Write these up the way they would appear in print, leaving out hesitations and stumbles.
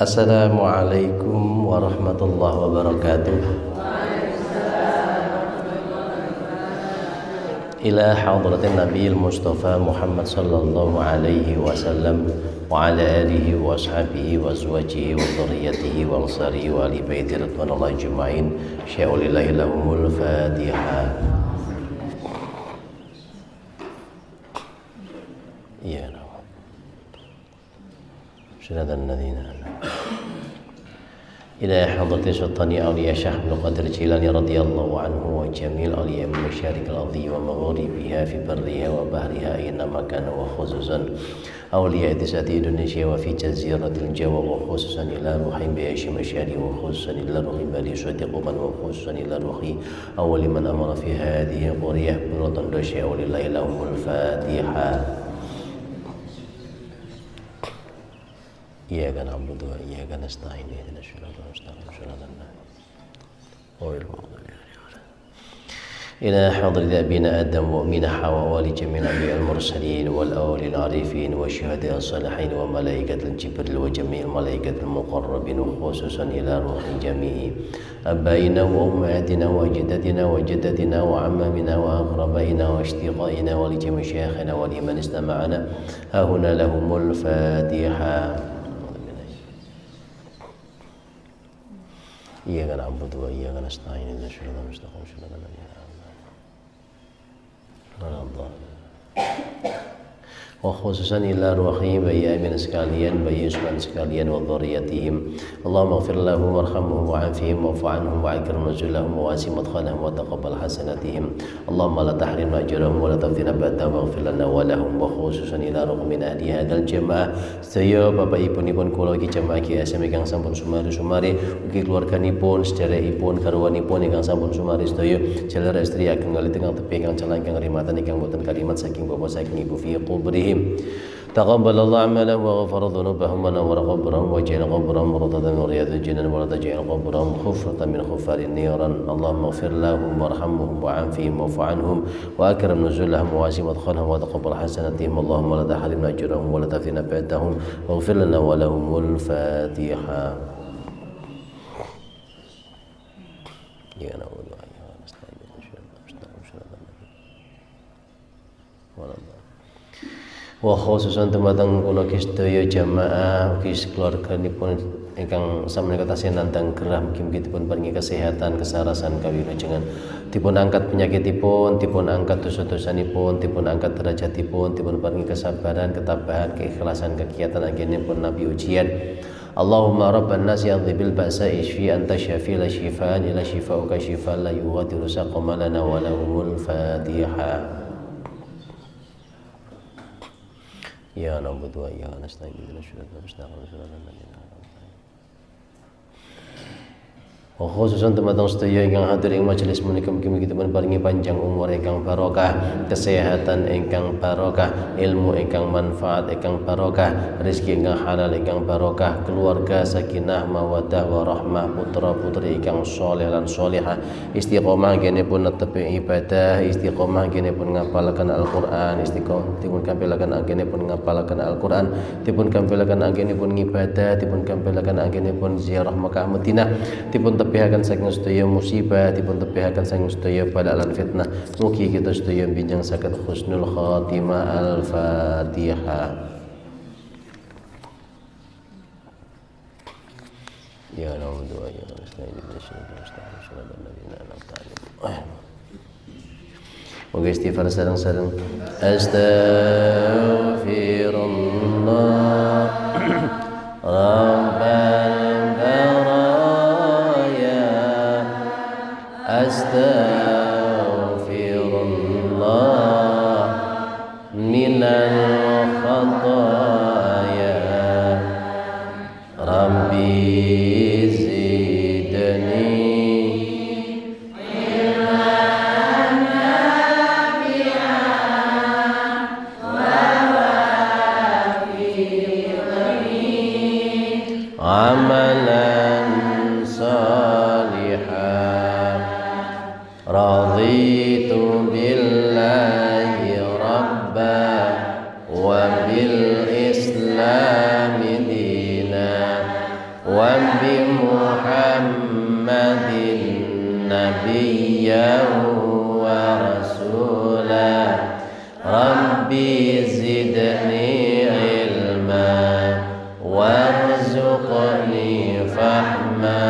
Assalamualaikum warahmatullahi wabarakatuh. Ila hadratin Nabi Mustafa Muhammad sallallahu alaihi wasallam wa ala alihi wa ashabihi wa azwajihi wa dhurriyyatihi wa ansarihi wa ali baiti ridwanullahi ajma'in. Sya'ulillahi lahumul Fatihah. Ya Rabb. Syaradan ladzina إلى حضرة سلطان أولياء شيخ عبد القادر الجيلاني رضي الله عنه وجميع أولياء من مشارق الأرض ومغاربها في برها وبحرها أينما كان وخصوصا أولياء تسعة إندونيسيا وفي جزيرة الجوا وخصوصا إلى روح بعيش مشاري وخصوصا إلى روح بالي صديق من وخصوصا إلى روح أول من أمر في هذه القرية بلطن رشيا ولله لهم الفاتحة. إياك نعبد وإياك نستعين اهدنا الصراط المستقيم صراط الذين غير المغضوب عليهم. إلى حضرة أبينا آدم وأمنا حواء ولجميع الأنبياء المرسلين والأولي العارفين والشهداء الصالحين وملائكة الجبريل وجميع الملائكة المقربين وخصوصا إلى روح جميع أبائنا وأمهاتنا وأجدادنا وجدتنا وعمامنا وأقربائنا وأشقائنا ولجميع شيخنا ولمن استمعنا ها هنا لهم الفاتحة. إياك نعبد وإياك نستعين اهدنا الصراط المستقيم صراط الذين أنعمت عليهم. وخصوصا إلى روحي bayi Amin sekalian, bayi Usman sekalian wa dzurriyyatihim. Allahumma ighfir lahum warhamhum wa'afihim wa'fu anhum wa'akrim nuzulahum wa wasi' madkhalahum wa taqabbal hasanatihim. Allahumma la tahrimna ajrahum wa la taftina ba'dahum waghfir lana wa lahum. Wa khususan ila ruh min ahli hadzal jamaah sedaya bapak ibunipun kula iki jamaah GSM ingkang sampun sumari ugi keluarganipun sedherekipun garwanipun ingkang sampun sumari sedaya jalar istri ageng kali tengah tepi ingkang jalan ingkang rimatan ingkang boten kalimat saking bapak saking ibu fi qubrihim. تقبل الله عملهم وغفر ذنوبهم ونور قبرهم وجعل قبرهم روضة من رياض الجنان ولا تجعل قبرهم خفرة من خفار النيران. اللهم اغفر لهم وارحمهم وعافهم واعف عنهم وأكرم نزلهم وواسع مدخلهم وتقبل حسناتهم. اللهم لا تحرمنا أجرهم ولا تفتنا بعدهم واغفر لنا ولهم الفاتحة. يا نعوذ بك نستعين wa khususan dumateng kula sedaya jamaah ugi keluarganipun ingkang sameneika tasih nandhang gerah mugi-mugi dipun paringi kesehatan, kesarasan, kawilujengan, dipun angkat penyakitipun, dipun angkat dosa-dosanipun, dipun angkat derajatipun, dipun paringi kesabaran, ketabahan, keikhlasan, kegiatan anggenipun nabi ujian. Allahumma rabban nasi adhibil ba'sa ishfi anta syafi la shifaan ila shifauka shifaan la yughadiru saqama lana wa lahumul Fatihah. Ya na'budu wa iyyaka nasta'in ihdinas siratal mustaqim siratal ladzina an'amta 'alaihim. Wa khususan dumateng sedaya ingkang hadir ing majelis menika mugi-mugi dipun paringi panjang umur ingkang barokah, kesehatan ingkang barokah, ilmu ingkang manfaat ingkang barokah, rezeki ingkang halal ingkang barokah, keluarga sakinah mawaddah warahmah, putra-putri ingkang shalih lan shalihah, istiqomah genipun netepi ibadah, istiqomah genipun ngapalaken Al-Qur'an, istiqomah dipun kampilaken anggenipun ngapalaken Al-Qur'an, dipun kampilaken anggenipun ngibadah, dipun kampilaken anggenipun ziarah Mekah Madinah, dipun tepihaken saking sedaya musibah, dipun tepihaken saking sedaya bala lan fitnah. Mugi kita sedaya binjang saged husnul khatimah. Al-Fatihah. Ya na'budu wa iyyaka nasta'in ihdinas siratal mustaqim siratal ladzina an'amta 'alaihim. Mugi istighfar sareng-sareng. Astaghfirullah Rabbal baraya astaghfirullah minal khataya Rabbi zidni amalan salihan raditu billahi rabba wa bil islami dina وبمحمد نبيا ورسولا ربي زدني علما وارزقني فهما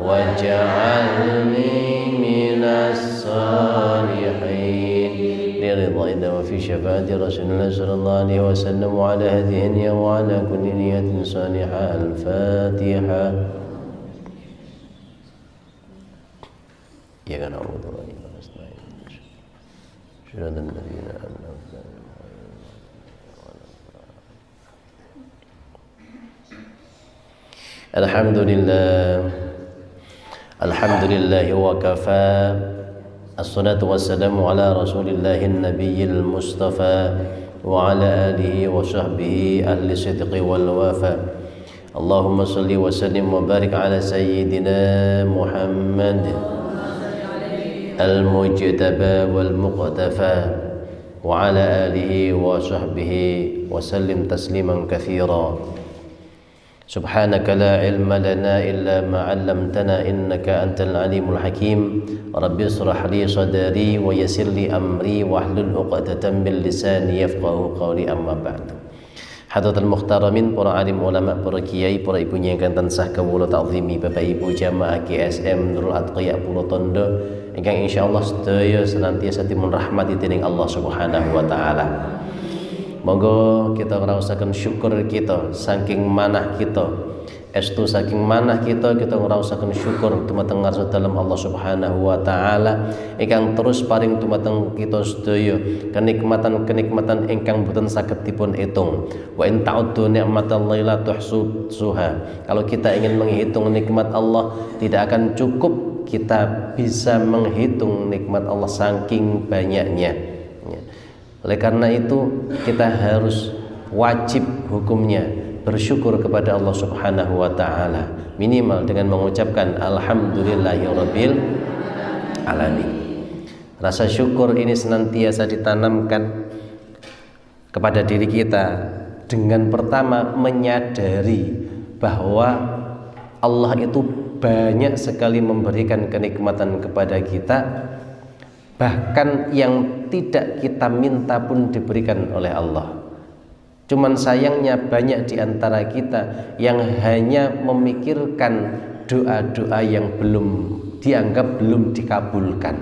واجعلني من الصالحين لرضا وفي شفاعة رسول الله صلى الله عليه وسلم وعلى هديه وعلى كل نية صالحة. الفاتحة. إياك نعبد وإياك نستعين صراط الذين أنعمت عليهم. Alhamdulillah wa kafa. Assalatu wassalamu ala rasulillahin nabiyil mustafa wa ala alihi wa sahbihi ahli sidqi wal wafa. Allahumma salli wa sallim wa barik ala sayyidina Muhammad al-mujtaba wal muqtafa wa ala alihi wa sahbihi wa sallim tasliman katsira. Subhanaka la ilma lana illa ma 'allamtana innaka antal alimul hakim. Rabbi ishrah li sadri wa yassir li amri wahlul 'uqdatam min lisani yafqahu qawli. Amma ba'du. Hadratul muhtaramin, para alim ulama, para kiai, para ibu ingkang tansah kawula ta'zimi, Bapak Ibu jamaah GSM Nurul Atqiya Pulau Tondo ingkang insyaallah sedaya senantiasa dipun rahmati dening Allah Subhanahu wa taala. Monggo kita ngraosaken syukur kita saking manah kita, estu saking manah kita ngraosaken syukur dumateng ngarsa dalem Allah Subhanahu wa taala ingkang terus paring dumateng kita sedaya kenikmatan-kenikmatan ingkang boten saged dipun hitung. Wa in ta'uddu ni'matallahi la tuhsuha. Kalau kita ingin menghitung nikmat Allah, tidak akan cukup kita bisa menghitung nikmat Allah saking banyaknya. Oleh karena itu kita harus wajib hukumnya bersyukur kepada Allah Subhanahu wa taala, minimal dengan mengucapkan alhamdulillahirabbil alamin. Rasa syukur ini senantiasa ditanamkan kepada diri kita dengan pertama menyadari bahwa Allah itu banyak sekali memberikan kenikmatan kepada kita, bahkan yang tidak kita minta pun diberikan oleh Allah. Cuman sayangnya banyak di antara kita yang hanya memikirkan doa-doa yang dianggap belum dikabulkan,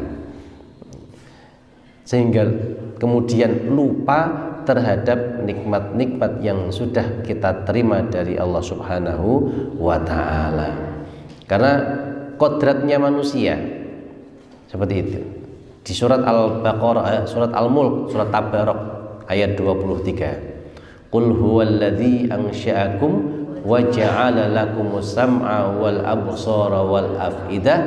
sehingga kemudian lupa terhadap nikmat-nikmat yang sudah kita terima dari Allah Subhanahu wa ta'ala. Karena kodratnya manusia seperti itu. Di surat Al-Baqarah, surat Al-Mulk, surat Tabarak ayat 23. Qul huwallazi ansha'akum wa ja'ala lakumus sam'a wal absara wal af'idah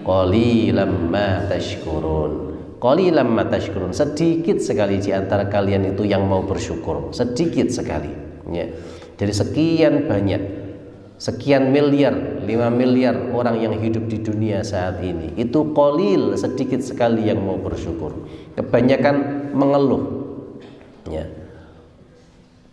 qalilan ma tashkurun. Qalilan ma tashkurun. Sedikit sekali di antara kalian itu yang mau bersyukur, sedikit sekali ya. Dari sekian banyak, sekian miliar, 5 miliar orang yang hidup di dunia saat ini, itu qalil, sedikit sekali yang mau bersyukur. Kebanyakan mengeluh ya.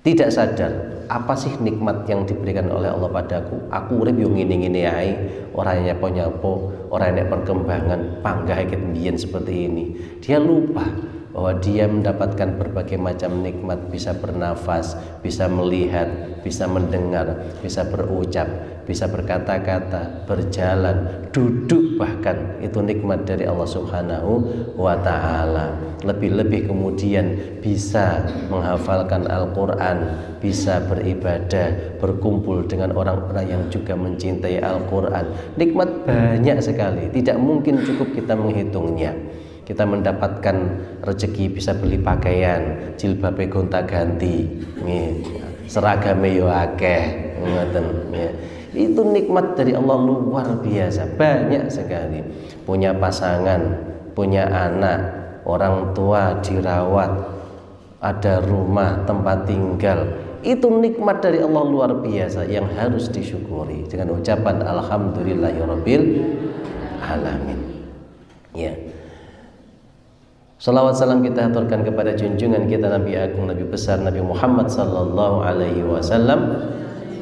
Tidak sadar apa sih nikmat yang diberikan oleh Allah padaku. Aku urip yo ngene-ngene ae, ora nyapo-nyapo, ora enek perkembangan, panggah ket mbiyen seperti ini. Dia lupa bahwa dia mendapatkan berbagai macam nikmat, bisa bernafas, bisa melihat, bisa mendengar, bisa berucap, bisa berkata-kata, berjalan, duduk, bahkan itu nikmat dari Allah Subhanahu wa ta'ala. Lebih-lebih kemudian bisa menghafalkan Al-Quran, bisa beribadah, berkumpul dengan orang-orang yang juga mencintai Al-Quran. Nikmat banyak sekali, tidak mungkin cukup kita menghitungnya. Kita mendapatkan rezeki, bisa beli pakaian, jilbabe gonta-ganti, seragame yo akeh, ngoten ya. Itu nikmat dari Allah luar biasa, banyak sekali. Punya pasangan, punya anak, orang tua dirawat, ada rumah, tempat tinggal. Itu nikmat dari Allah luar biasa yang harus disyukuri dengan ucapan alhamdulillahirabbil alamin. Ya. Salawat salam kita aturkan kepada junjungan kita Nabi Agung, Nabi besar, Nabi Muhammad sallallahu alaihi wasallam,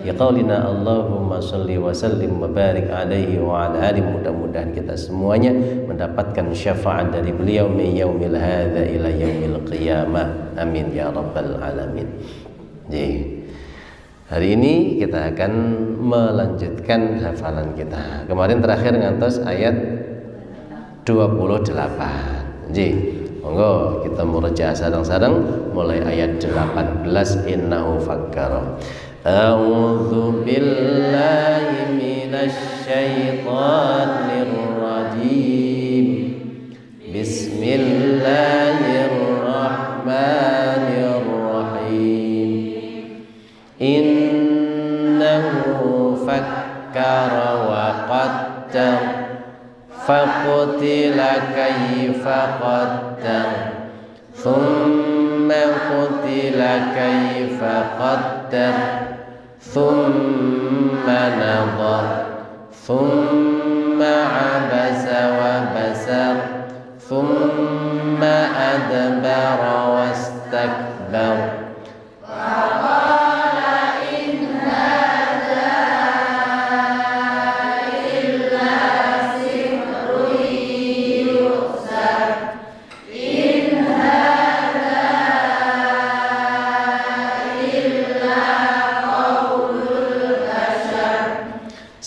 biqaulina Allahumma shalli wa sallim wa barik alaihi wa ala alihi. Mudah-mudahan kita semuanya mendapatkan syafaat dari beliau min yaumil hadza ila yaumil qiyamah. Amin ya rabbal alamin. Jadi hari ini kita akan melanjutkan hafalan kita. Kemarin terakhir ngantos ayat 28. Jadi monggo kita murojaah sareng-sareng mulai ayat 18 innahu fakkara. A'udzu billahi minasy syaithanir rajim. Bismillahirrahmanirrahim. Innahu fakkara wa qaddar faqutila kayfa qaddar thumma qutila kayfa qaddar thumma nadhar thumma abasa wa basar thumma adbara wastakbar.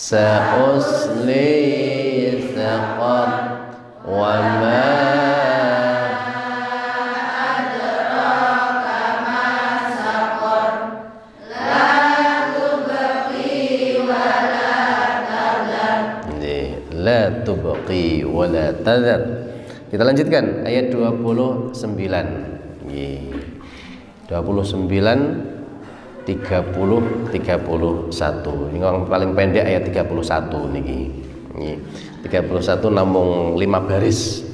Sa'usli saqar wa ma adraka ma saqar la tubqi wa la tadhar. La tubqi wa la tadhar. Kita lanjutkan ayat 29. 29 30 31. Ini yang paling pendek ayat 31 niki. 31 namung 5 baris.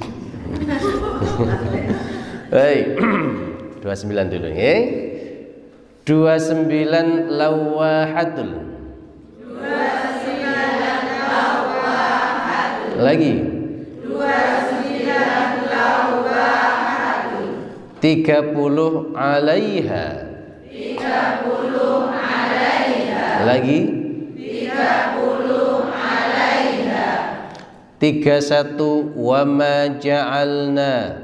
Baik. 29 dulu nggih. 29 lawahatul. 29 lawahatul. Lagi. 29 lawahatul. 30 alaiha. 30 alaiha. Lagi 30 alaiha. 31 wa ma ja'alna.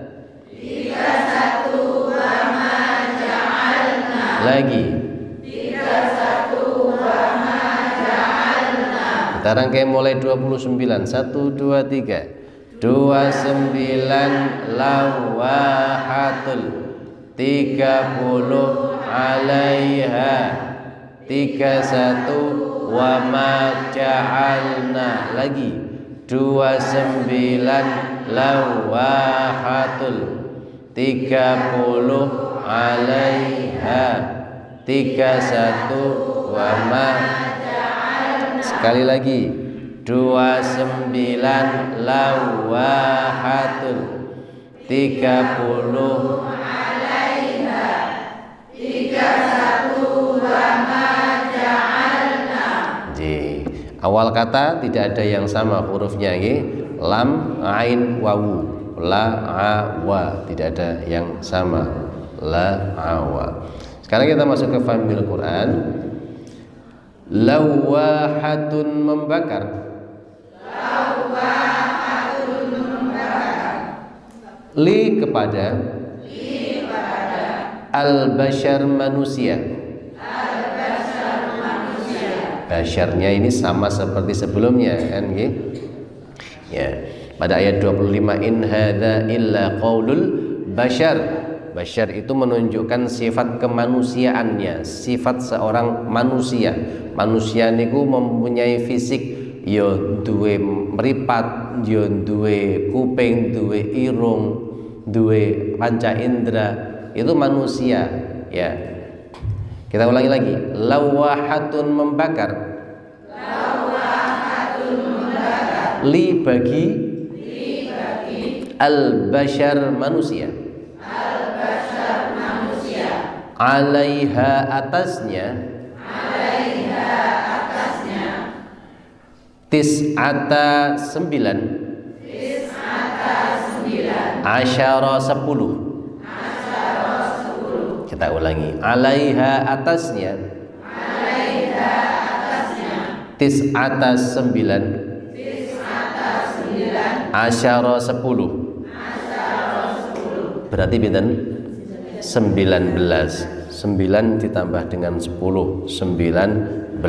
31 wa ma ja'alna. Lagi 31 wa ma ja'alna. Kita rangkai mulai 29. 1 2 3. 29 lawahatul. 30 alaiha. 31 wa ma ja'alna. Lagi 29 lawahatul. 30 alaiha. 31 wa ma ja'alna. Sekali lagi 29 lawahatul. 30 awal kata tidak ada yang sama hurufnya lam, ain, wawu, la, a, wa, tidak ada yang sama, la, a, wa. Sekarang kita masuk ke famil Quran. Lawahatun membakar. Lawahatun membakar. Li kepada. Al-bashar manusia. Basyarnya ini sama seperti sebelumnya kan ya. Pada ayat 25 in hadza illa qaulul bashar. Bashar itu menunjukkan sifat kemanusiaannya, sifat seorang manusia. Manusia niku mempunyai fisik yo duwe mripat, yo duwe kuping, duwe irung, duwe panca indera. Itu manusia ya. Kita ulangi lagi. Lawahatun membakar. Lawahatun membakar. Li bagi. Al-bashar manusia. Al-bashar manusia. Alaiha atasnya. Alaiha atasnya. Tis'ata 9. Tis'ata 9. Asyara 10. Kita ulangi. Alaiha atasnya. Alaiha Tis'ata 9. Asyara 10. Berarti pinten? 19. 9 ditambah dengan 10, 19.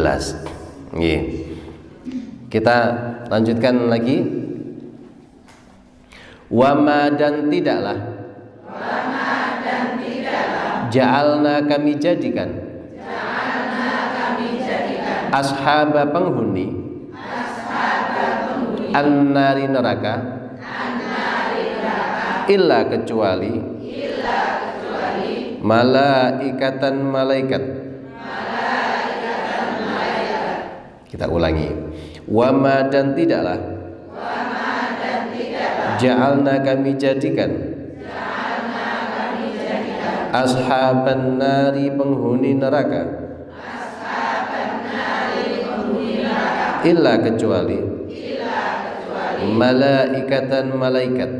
Nggih. Kita lanjutkan lagi. Wama dan tidaklah. Ja'alna kami jadikan. Ashaba penghuni. An-nari neraka. Illa kecuali. Malaikatan malaikat. Kita ulangi. Wama dan tidaklah. Ja'alna kami jadikan. Ashaban nari penghuni neraka. Illa kecuali. Malaikatan malaikat.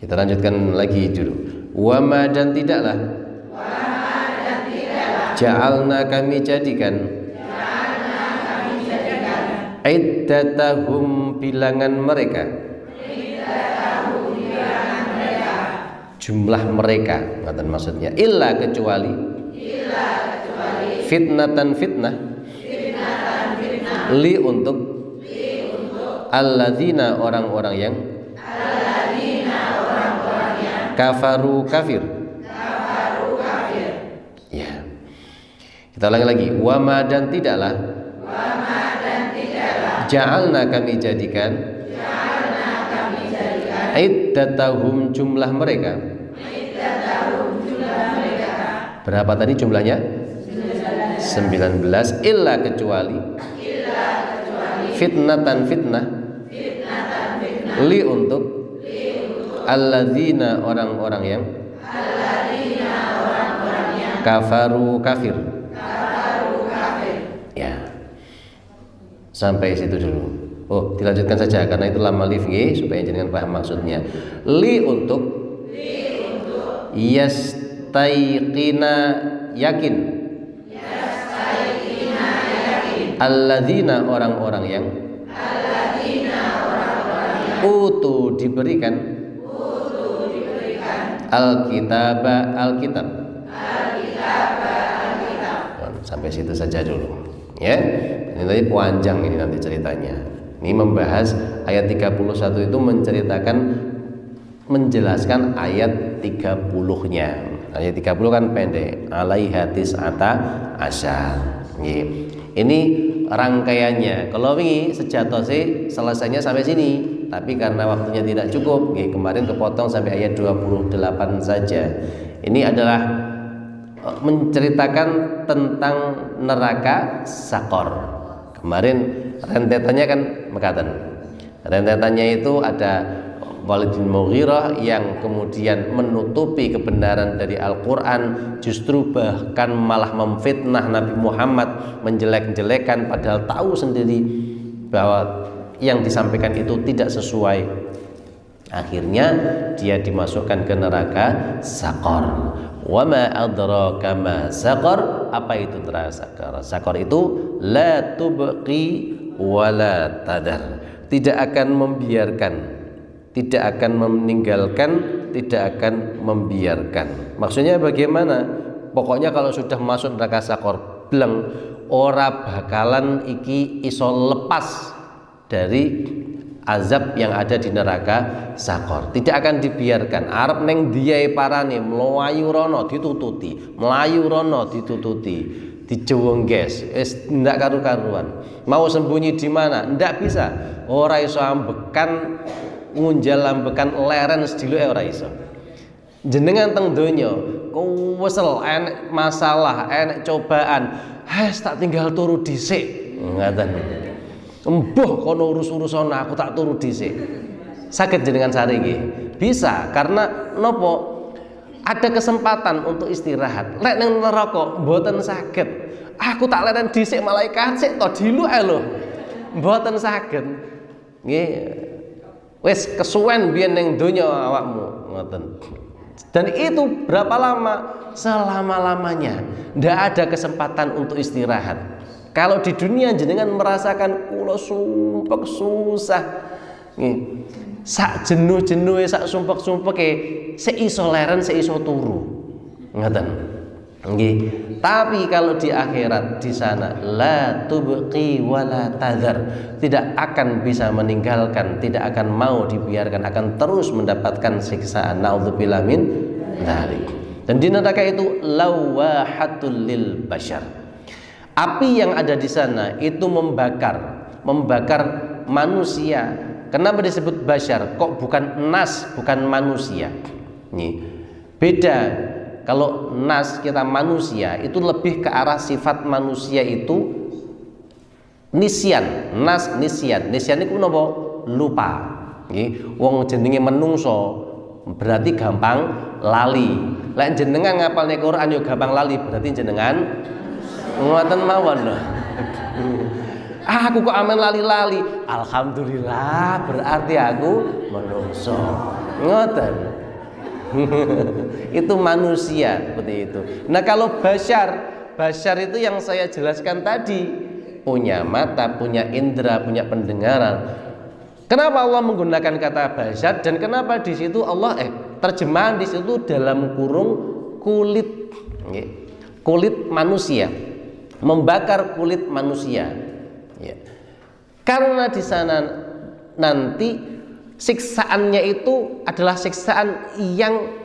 Kita lanjutkan lagi dulu. Wama dan tidaklah. Ja'alna kami jadikan. Iddatahum bilangan mereka. Jumlah mereka, ngaten maksudnya. Illa kecuali. Fitnatan fitnah. Li untuk. Alladzina orang-orang yang. Kafaru kafir. Ya. Kita ulangi lagi. Wama dan tidaklah. Ja'alna kami jadikan. Iddatahum jumlah mereka. Berapa tadi jumlahnya? 19. Illa kecuali. Fitnatan fitnah. Li untuk. Alladzina orang-orang yang. Kafaru kafir. Ya. Sampai situ dulu. Oh, dilanjutkan saja karena itu lam alif supaya jangan paham maksudnya. Li untuk. Yastaiqina yakin. Alladzina orang-orang yang. Utu diberikan. Alkitaba alkitab. Sampai situ saja dulu. Ya. Ini tadi panjang ini nanti ceritanya. Ini membahas ayat 31 itu menjelaskan ayat 30-nya. Ayat 30 kan pendek. Alaiha tis'ata asyar. Ini rangkaiannya. Kalau ini sejatosnya selesainya sampai sini, tapi karena waktunya tidak cukup, kemarin kepotong sampai ayat 28 saja. Ini adalah menceritakan tentang neraka Sakor. Kemarin rentetannya kan mekaten. Rentetannya itu ada Walid bin Mughirah yang kemudian menutupi kebenaran dari Al-Quran, justru bahkan malah memfitnah Nabi Muhammad, menjelek-jelekan padahal tahu sendiri bahwa yang disampaikan itu tidak sesuai. Akhirnya dia dimasukkan ke neraka Sakor. Wa ma adraka ma Sakor. Apa itu neraka Sakor? Sakor itu la tubqi wa la tadar. Tidak akan membiarkan, tidak akan meninggalkan, tidak akan membiarkan. Maksudnya bagaimana? Pokoknya kalau sudah masuk neraka Sakor, bleng, ora bakalan iki iso lepas dari azab yang ada di neraka Sakor. Tidak akan dibiarkan. Arep neng diai parane mlayu rono ditututi, mlayu rono ditututi, dijewengges, wis ndak karu-karuan. Mau sembunyi di mana? Ndak bisa. Ora iso ambekan ngunjal ambekan leren sediluke ora iso. Jenengan teng donya wesel enek masalah, enek cobaan, tak tinggal turu dhisik. Ngaten. Embuh kono urus-urusan aku tak turu dhisik. Saged jenengan sare nggih? Bisa, karena nopo? Ada kesempatan untuk istirahat. Lek ning neraka mboten saged. Aku tak leren dhisik malaikat sik to diluke lho. Mboten saged. Nggih. Wis kesuwen biyen ning donya awakmu, ngoten. Dan itu berapa lama? Selama-lamanya. Tidak ada kesempatan untuk istirahat. Kalau di dunia jenengan merasakan kula sumpek susah, sak jenuh-jenuh, sak sumpek-sumpek, seiso leren, seiso turu, ngaten. Nggih. Tapi kalau di akhirat di sana la tubqi wala tadhar, tidak akan bisa meninggalkan, tidak akan mau dibiarkan, akan terus mendapatkan siksaan. Nauzubillah min dzalik. Dan di neraka itu lawahatul lil bashar. Api yang ada di sana itu membakar manusia. Kenapa disebut bashar? Kok bukan nas, bukan manusia? Nih. Beda. Kalau nas kita manusia itu lebih ke arah sifat manusia itu nisyan, nas nisyan. Nisyan itu napa? Lupa. Nggih, wong jenenge menungso berarti gampang lali. Lek jenengan ngapalne Quran yo gampang lali, berarti jenengan ngoten mawon lho. Aku kok aman lali-lali. Alhamdulillah, berarti aku menungso. Ngoten. Itu manusia seperti itu. Nah kalau bashar itu yang saya jelaskan tadi, punya mata, punya indera, punya pendengaran. Kenapa Allah menggunakan kata bashar dan kenapa di situ Allah terjemahan di situ dalam kurung kulit, kulit manusia, membakar kulit manusia. Karena di sana nanti siksaannya itu adalah siksaan yang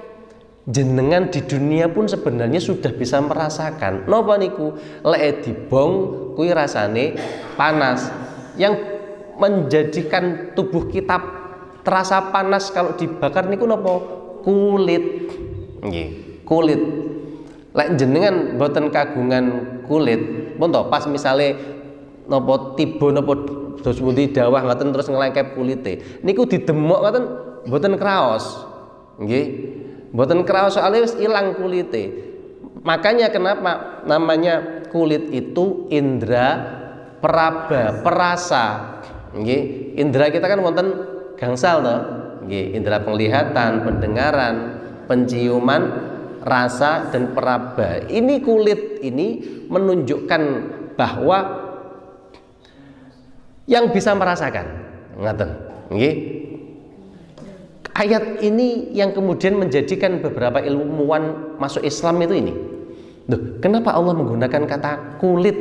jenengan di dunia pun sebenarnya sudah bisa merasakan. Napa niku? Lek dibong kuwi rasane panas. Yang menjadikan tubuh kita terasa panas kalau dibakar niku napa? Kulit. Nggih, kulit. Lek jenengan mboten kagungan kulit, pun to pas misale napa tiba napa dos pundi dawah ngoten terus ngelengkep kulite. Niku didemok ngoten mboten kraos. Nggih. Mboten kraos soalnya wis ilang kulite. Makanya kenapa namanya kulit itu indra peraba, perasa. Nggih. Indra kita kan wonten gangsal to. Nggih, indra penglihatan, pendengaran, penciuman, rasa dan peraba. Ini kulit ini menunjukkan bahwa yang bisa merasakan, ngaten, nggih. Ayat ini yang kemudian menjadikan beberapa ilmuwan masuk Islam itu ini. Duh, kenapa Allah menggunakan kata kulit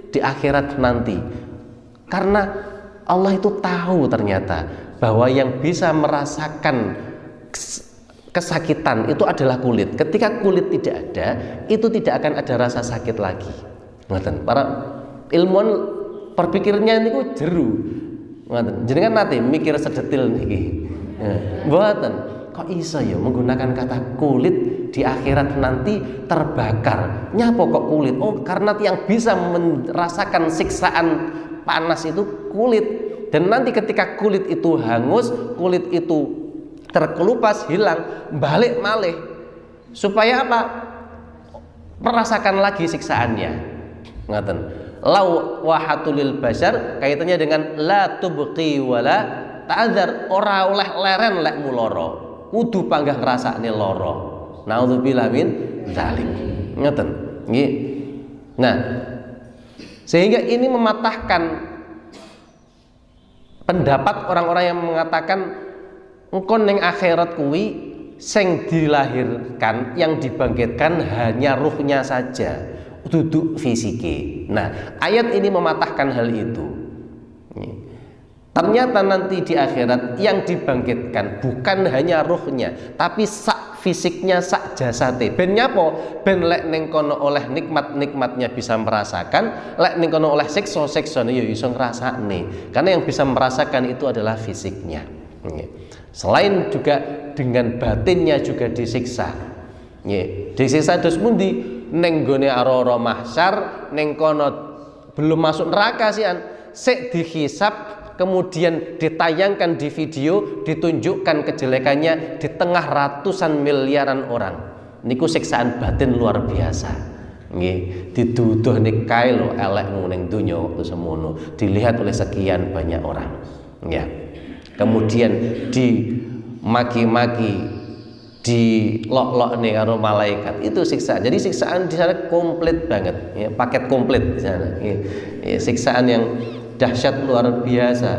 di akhirat nanti? Karena Allah itu tahu ternyata bahwa yang bisa merasakan kesakitan itu adalah kulit. Ketika kulit tidak ada, itu tidak akan ada rasa sakit lagi. Ngaten, para ilmuwan perpikirnya niku jeru. Ngoten. Jenengan nate mikir sedetil niki. Mboten. Kok iso ya menggunakan kata kulit di akhirat nanti terbakar. Nyapa kok kulit? Oh, karena yang bisa merasakan siksaan panas itu kulit. Dan nanti ketika kulit itu hangus, kulit itu terkelupas, hilang, balik malih. Supaya apa? Merasakan lagi siksaannya. Ngoten. Lawahatulil bashar kaitannya dengan la tubqi wala ta'dzar, ora oleh leren lek muloro, kudu panggah ngrasakne lara. Nauzubillah min dzalik. Ngoten nggih. Nah, sehingga ini mematahkan pendapat orang-orang yang mengatakan engko ning akhirat kuwi sing dilahirkan, yang dibangkitkan hanya ruhnya saja, duduk fisike. Nah, ayat ini mematahkan hal itu. Ternyata nanti di akhirat yang dibangkitkan bukan hanya ruhnya, tapi sak fisiknya, sak jasate. Ben nyapa? Ben lek ning kono oleh nikmat-nikmatnya bisa merasakan, lek ning kono oleh siksa-siksane ya iso ngrasakne. Karena yang bisa merasakan itu adalah fisiknya. Selain juga dengan batinnya juga disiksa. Disiksa dos pundi? Ning gone ara-ara mahsyar, ning kono belum masuk neraka sian, sik dihisab, kemudian ditayangkan di video, ditunjukkan kejelekannya di tengah ratusan miliaran orang. Niku siksaan batin luar biasa. Nggih, diduduh nek kae lho elekmu ning donya waktu semono, dilihat oleh sekian banyak orang. Ya. Kemudian dimaki-maki dilok-lok nih karo malaikat, itu siksaan. Jadi siksaan di sana komplit banget, ya, paket komplit di sana, ya, siksaan yang dahsyat luar biasa.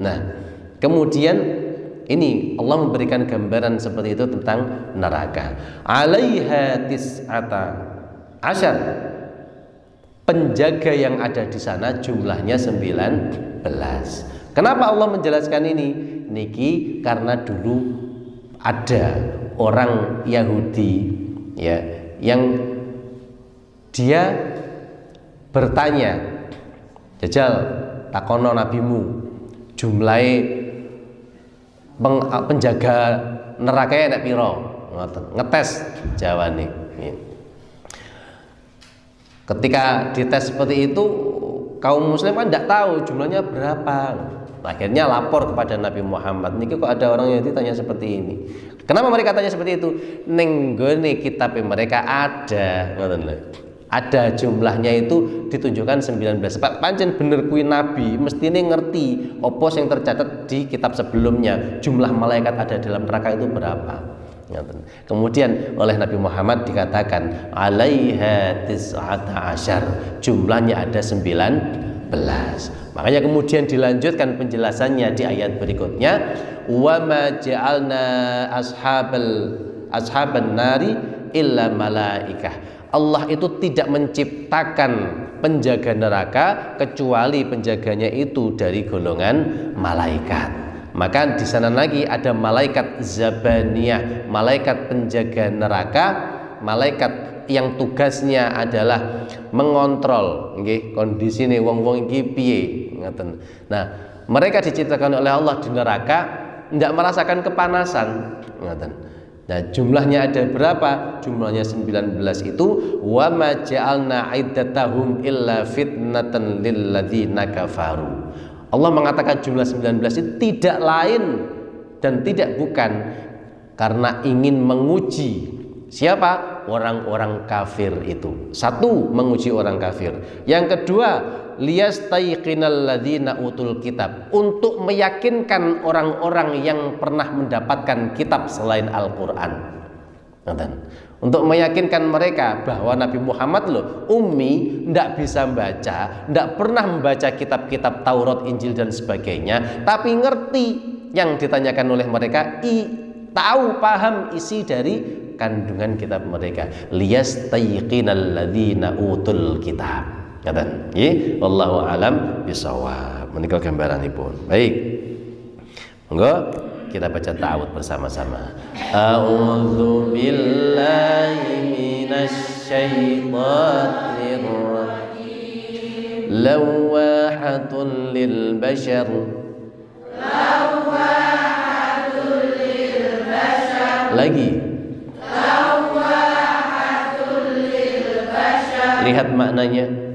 Nah, kemudian ini Allah memberikan gambaran seperti itu tentang neraka. 'Alaiha tis'ata asyar, penjaga yang ada di sana jumlahnya 19. Kenapa Allah menjelaskan ini? Niki karena dulu ada orang Yahudi, ya, yang dia bertanya, jajal takono nabimu jumlahe penjaga nerakanya nek piro, ngetes jawane. Ketika dites seperti itu, kaum muslim kan tidak tahu jumlahnya berapa. Akhirnya lapor kepada Nabi Muhammad, niki kok ada orang Yahudi tanya seperti ini. Kenapa mereka tanya seperti itu? Ning gone kitab mereka ada jumlahnya itu ditunjukkan 19. Sebab pancen bener kuwi nabi, mestine ngerti apa yang tercatat di kitab sebelumnya, jumlah malaikat ada dalam neraka itu berapa. Kemudian oleh Nabi Muhammad dikatakan 'alaiha tis'ata asyar, jumlahnya ada 19. Makanya kemudian dilanjutkan penjelasannya di ayat berikutnya, wa ma ja'alna ashaban nari illa malaikah. Allah itu tidak menciptakan penjaga neraka kecuali penjaganya itu dari golongan malaikat. Maka di sana lagi ada malaikat zabaniyah, malaikat penjaga neraka, malaikat yang tugasnya adalah mengontrol nggih kondisine wong-wong iki piye ngoten. Nah, mereka diciptakan oleh Allah di neraka tidak merasakan kepanasan ngoten. Nah, jumlahnya ada berapa? Jumlahnya 19 itu, wa ma ja'alna iddatahum illa fitnatan lil ladzina kafaru. Allah mengatakan jumlah 19 itu tidak lain dan tidak bukan karena ingin menguji siapa? Orang-orang kafir itu. Satu, menguji orang kafir. Yang kedua, liyastayqinal ladzina utul kitab, untuk meyakinkan orang-orang yang pernah mendapatkan kitab selain Al-Qur'an. Untuk meyakinkan mereka bahwa Nabi Muhammad loh ummi, tidak bisa baca, tidak pernah membaca kitab-kitab Taurat, Injil dan sebagainya, tapi ngerti yang ditanyakan oleh mereka, tahu paham isi dari kandungan kitab mereka. Liyastayqinal ladzina utul kitab. Ngaten nggih, wallahu alam bisawab. Menika gambaranipun. Baik. Monggo kita baca ta'awudz bersama-sama. A'udzu billahi minasy syaithanir rajim. Lawahatun lil bashar. Lawahatun lil bashar. Lagi. Lawahatun lil bashar. Lihat maknanya.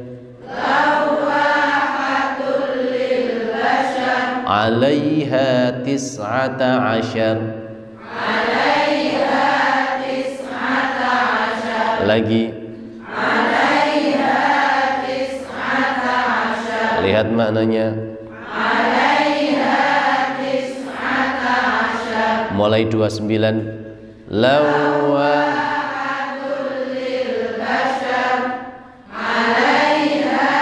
Alaiha tis'ata asyar. Alaiha tis'ata asyar. Lagi. Alaiha tis'ata asyar. Lihat maknanya. Alaiha tis'ata asyar. Mulai 29. Lawahatul lil bashar. Alaiha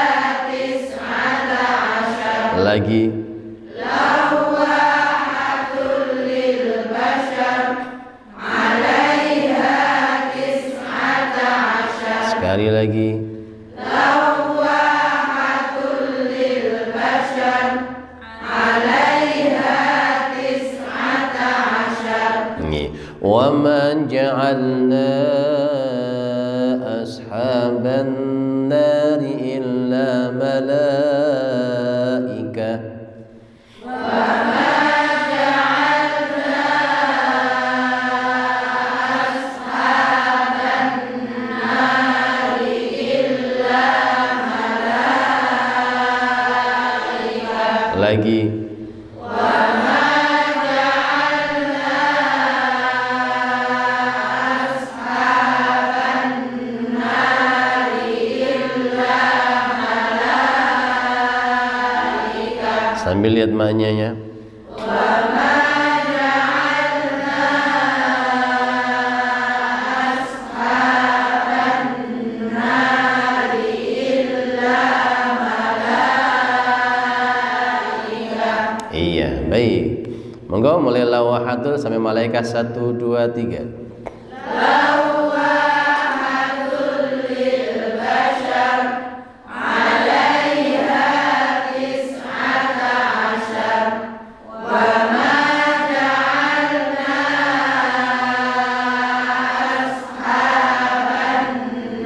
tis'ata asyar. Lagi. Sekali lagi. Lawahatul lil bashar. Alaiha tis'ata asyar. Wa ma ja'alna ashaban nari illa malaikah. Lagi. Wa ma ja'alna ashaban nari illa malaikah. Sambil lihat maknanya. Wa ma ja'alna Monggo mulai lawahatul sampai malaikat 1 2 3. Lawahatul lil bashar 'alaiha tis'ata 'ashar wa ma ja'alna ashaban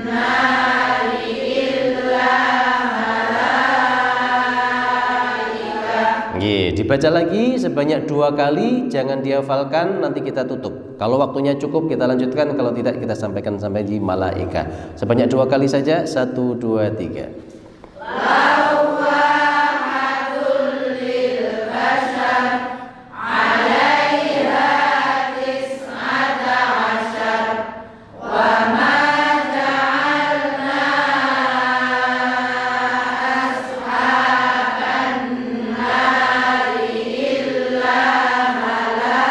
nari illa malaika. Dibaca lagi sebanyak 2 kali, jangan dihafalkan, nanti kita tutup. Kalau waktunya cukup kita lanjutkan, kalau tidak kita sampaikan sampai di malaika. Sebanyak 2 kali saja, 1 2 3. Lawahatul lil bashar 'alaiha tis'ata 'ashar wa ma ja'alna ashaban nari illa malaika.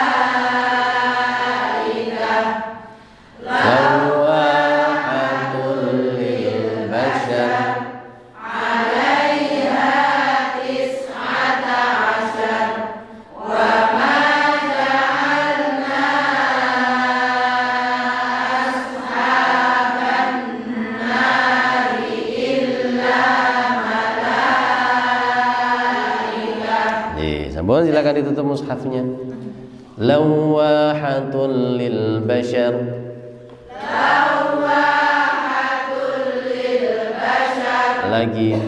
Lawahatul lil bashar 'alaiha tis'ata 'ashar wa ma ja'alna ashaban nari illa malaika. Sambung, silakan ditutup mushafnya. Lawahatul lil bashar. Lawahatul lil bashar. Lagi.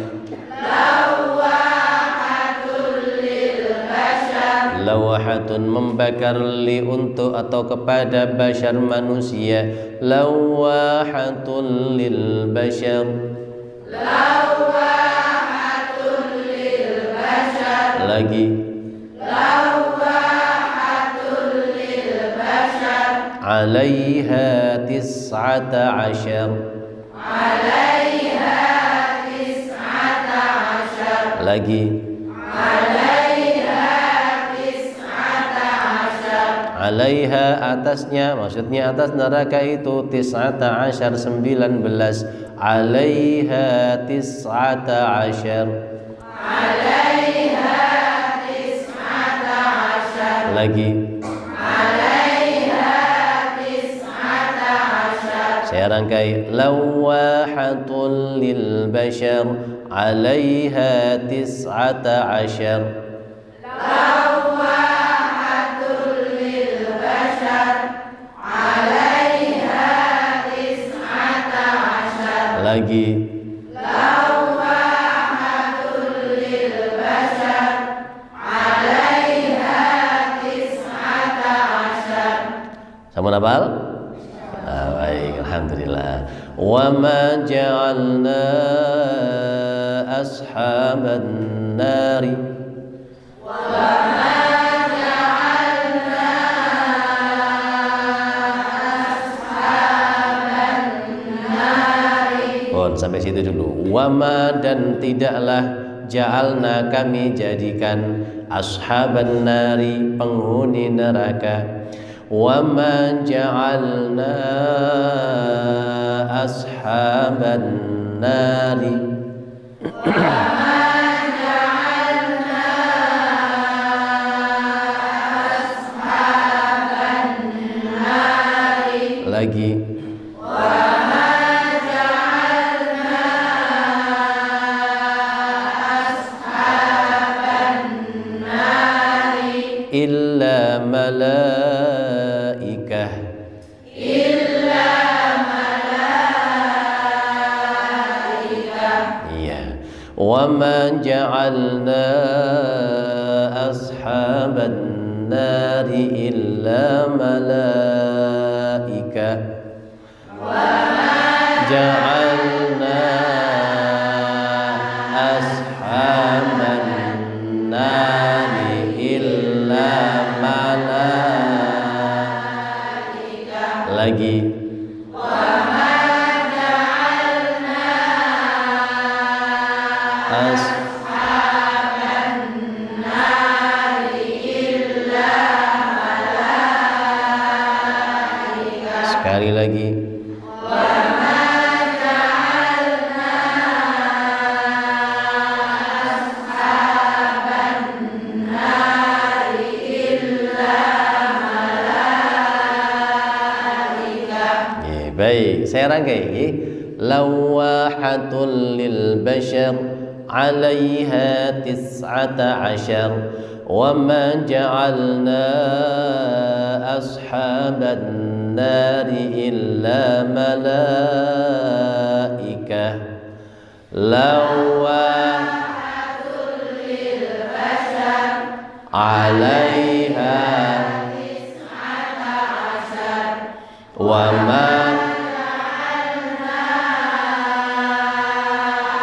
Lawahatul lil bashar. Lawahatun membakar li untuk atau kepada bashar manusia. Lawahatul lil bashar. Lawahatul lil bashar. Lagi. Lawahatul lil bashar. 'alaiha tis'ata 'ashar. 'alaiha tis'ata 'ashar. Lagi. 'alaiha tis'ata 'ashar. 'alaiha atasnya, maksudnya atas neraka itu, tis'ata 'ashar 19. 'alaiha tis'ata 'ashar. 'alaiha tis'ata 'ashar. Lagi. 'alaiha tis'ata 'ashar. Saya rangkai. Lawahatul lil bashar 'alaiha tis'ata 'ashar. Lawahatul lil bashar 'alaiha tis'ata 'ashar. Lagi. Lawahatul lil bashar 'alaiha tis'ata 'ashar. Sama nafal? Baik, alhamdulillah. Wa ma ja'alna ashaban nari. Sampai situ dulu. Wama, dan tidaklah, ja'alna, kami jadikan, ashaban nari, penghuni neraka. Wama ja'alna ashaban nari. Lagi. Illa malaikah. Illa malaikah. Iya. Wa ma ja'alna ashaban nari illa malaikah. Wa ma ja'alna ashaban nari illa malaikah. Lagi. Sekali lagi. saya rangkai nggih. Lawahatul lil bashar 'alaiha 19 wa ma ja'alna ashaban nari illa malaikah. Lawahatul lil bashar 'alaiha 19 wa ma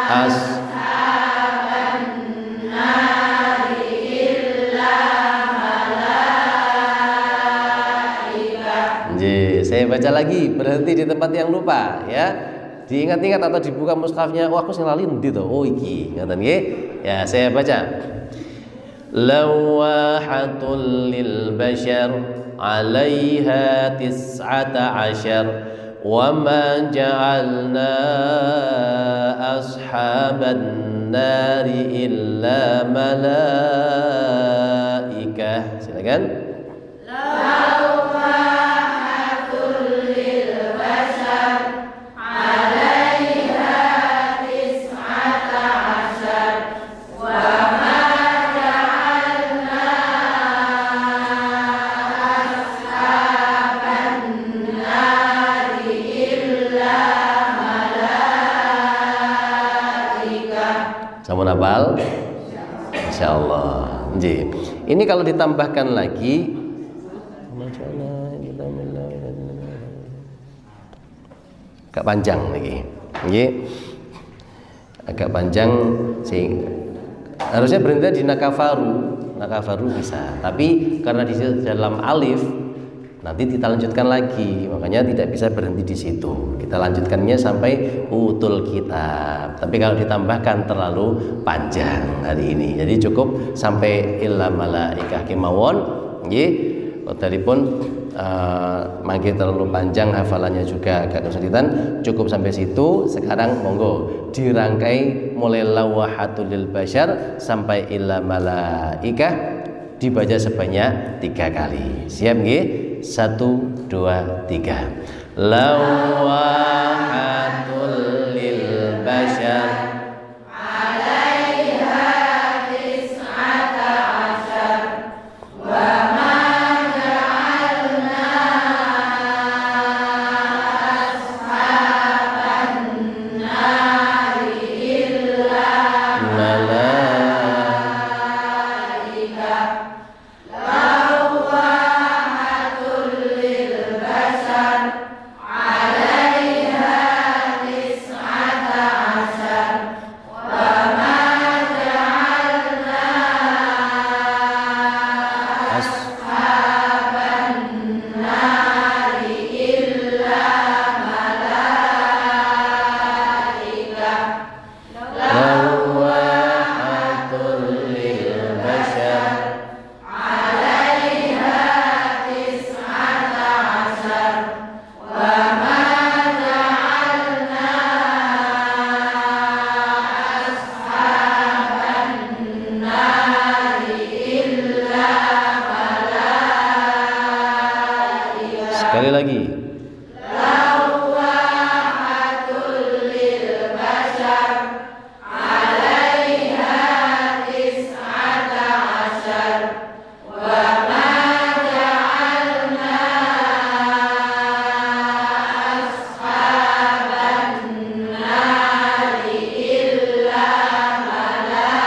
ashaban nari illa malaikah. Saya baca lagi, berhenti di tempat yang lupa ya. Diingat-ingat atau dibuka mushafnya. Oh, aku ngelalin ndi to? Oh iki, ngaten nggih. Ya, saya baca. Lawahatul lil bashar 'alaiha 19 wa ma ja'alna ashaban nari illa malaikah. Silakan. Lawahatul lil bashar 'alaiha 19 wa ma ja'alna ashaban nari illa malaikah. Sampun hafal? Insyaallah. Nggih. Ini kalau ditambahkan lagi agak panjang lagi. Nggih. Agak panjang sih. Harusnya berhenti di nakafaru. Nakafaru bisa. Tapi karena di dalam alif nanti kita lanjutkan lagi, makanya tidak bisa berhenti di situ. Kita lanjutkannya sampai utul kitab. Tapi kalau ditambahkan terlalu panjang hari ini, jadi cukup sampai illa malaikah kemawon. Nggih, daripun mangke terlalu panjang hafalannya juga agak kesulitan. Cukup sampai situ. Sekarang monggo dirangkai mulai lawahatul lil bashar sampai illa malaikah, dibaca sebanyak 3 kali. Siap nggih? 1, 2, 3. Lawahatul lil bashar 'alaiha 19 wa ma ja'alna ashaban nari illa malaikah. Sekali lagi. Lawahatul lil bashar 'alaiha 19 wa ma ja'alna ashaban nari illa malaikah.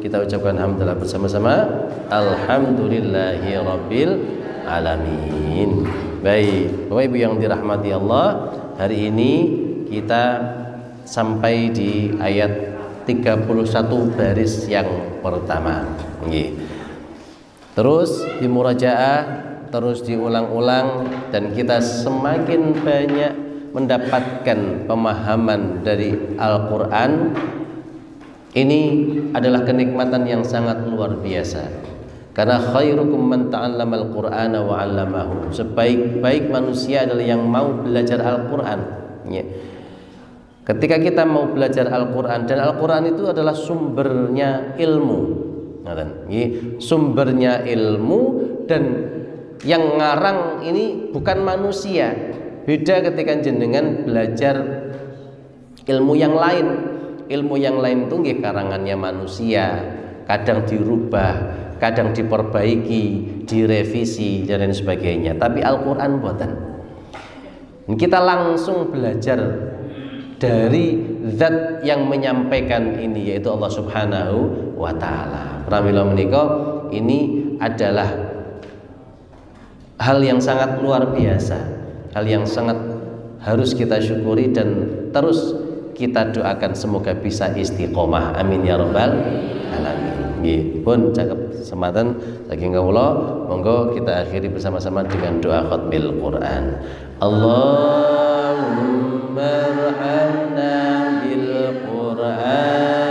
Kita ucapkan hamdalah bersama-sama. Alhamdulillahi rabbil alamin. Baik, Bapak Ibu yang dirahmati Allah, hari ini kita sampai di ayat 31 baris yang pertama. Terus dimurajaah, terus diulang-ulang, dan kita semakin banyak mendapatkan pemahaman dari Al-Quran. Ini adalah kenikmatan yang sangat luar biasa. Karena khairukum man ta'allama al-Qur'ana wa 'allamahu. Sebaik-baik manusia adalah yang mau belajar Al-Qur'an. Ya. Ketika kita mau belajar Al-Qur'an, dan Al-Qur'an itu adalah sumbernya ilmu. Ini sumbernya ilmu, dan yang ngarang ini bukan manusia. Beda ketika jenengan belajar ilmu yang lain. Ilmu yang lain itu nggih karangannya manusia, kadang dirubah, kadang diperbaiki, direvisi dan lain sebagainya. Tapi Al-Qur'an mboten. Kita langsung belajar dari zat yang menyampaikan ini, yaitu Allah Subhanahu wa ta'ala. Pramila menika ini adalah hal yang sangat luar biasa, hal yang sangat harus kita syukuri dan terus kita doakan semoga bisa istiqomah. Amin ya rabbal alamin. Nggih, pun cakep sematan saking kawula, monggo kita akhiri bersama-sama dengan doa khatmil Quran. Allahumma arhamna bil Quran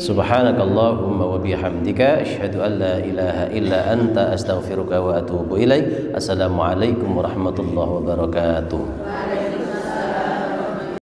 Subhanakallahumma wa bihamdika asyhadu an la ilaha illa anta astaghfiruka wa atubu ilaik. Assalamualaikum warahmatullahi wabarakatuh.